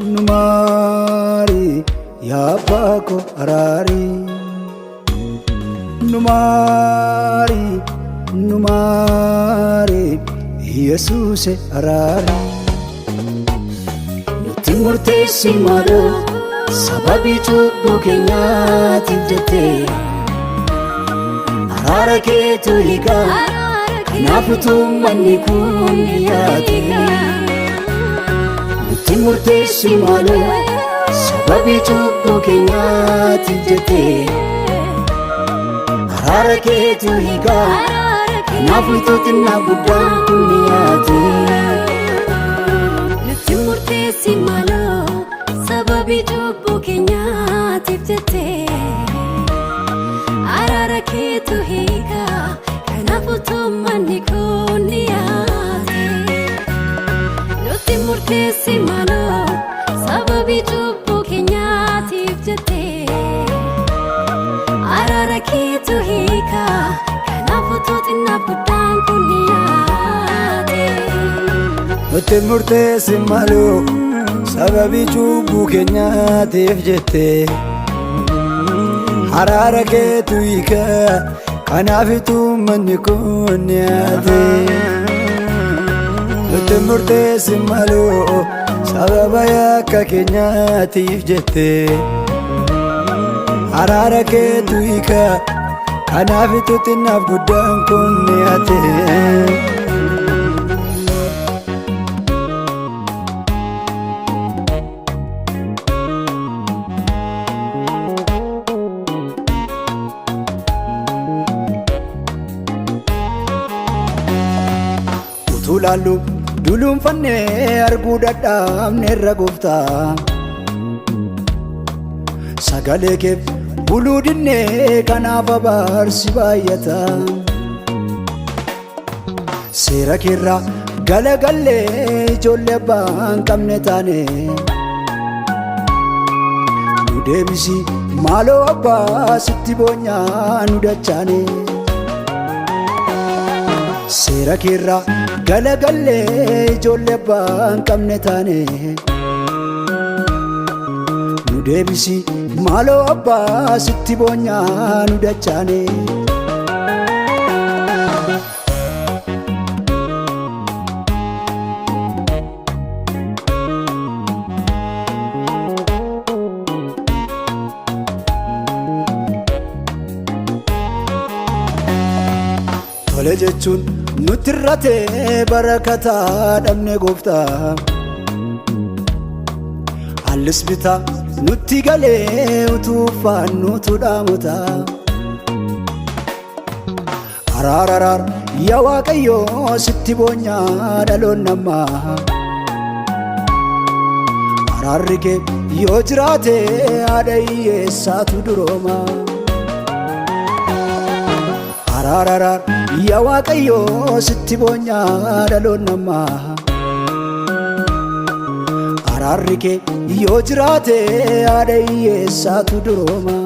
numari ya bako arari numari Jesus arari nuti murteessi malo sababi cubbu keenyaatiif jettee araara keetu hiika kanaaf uummanni kun yaate nuti murteessi malo sababi cubbu keenyaatiif jettee araara keetu hiika kanaaf xinnaa guddaan kun yaate nuti murteessi malo sababi cubbu keenyaatiif jettee araara keetu hiika kanaaf uummanni kun yaate nuti murteessi malo sababi cubbu keenyaatiif jettee araara keetu hiika kanaaf xinnaa guddaan kun yaate nuti murteessi malo sababi cubbu keenyaatiif jettee araara keetu hiika kanaaf uummanni kun yaate nuti murteessi malo sababa yakka keenyaatiif jettee araara keetu hiika kanaaf xinnaa guddaan kun yaate Tulaalu duluunfannee arguu dadhabne irra gooftaa sagalee kee buluu dinnee kanaaf abaarsi baay'ata seera keerraa galagallee ijoollee abbaan qabne taane nu deebisi maaloo abbaa sitti boonyaa nu dachaane seera keerraa galagallee ijoollee abbaan qabne taane nu deebisi maaloo abbaa sitti boonyaa nu dachaane tole jechuun nuti irratee barakataa dhabne gooftaa hallis bitaa nutti galee utuu faannuutu dhaamota araararar yaa Waaqayyoo sitti boonyaa dhaloon namaa araarri kee yoo jiraate haadha hiyyeessaatu durooma araararar yaa Waaqayyoo sitti boonyaa dhaloon namaa araarri kee yoo jiraate haadha hiyyeessaatu durooma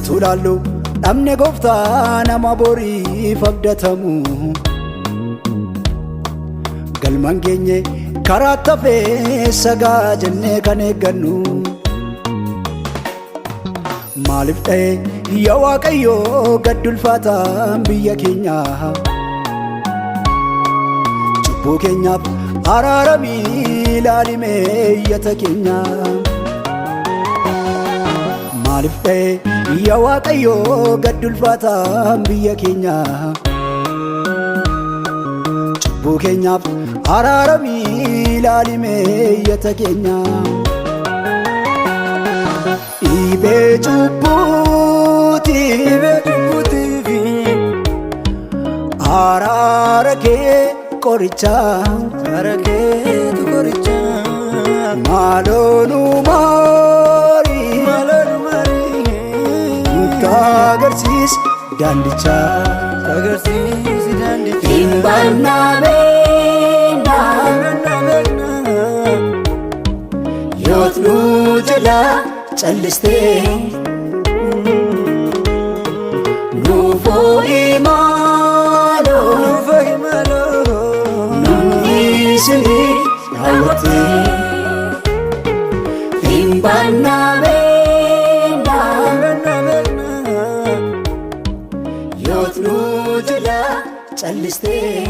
Tulaalu dhabne gooftaa nama boriif abdatamu galman geenye karaa tafee sagaa jennee kan eeggannu maaliif dha'e yaa Waaqayyoo gaddulfaataan biyya keenya cubbuu keenyaaf araaramii ilaalimee iyyata keenya maaliif dha'e yaa Waaqayyoo gaddulfaataan biyya keenya cubbuu keenyaaf araaramii ilaalimee iyyata keenya dhiibee cubbuutiif araara kee qoricha Arakeetu qoricha maalonu maari nutti agarsiis daandicha agarsiisi daandicha hin baanna beekna yoot nu jala callistee nuufoo imaaloo namni isinii raawwatee hin baanna beekna yoot nu jala callistee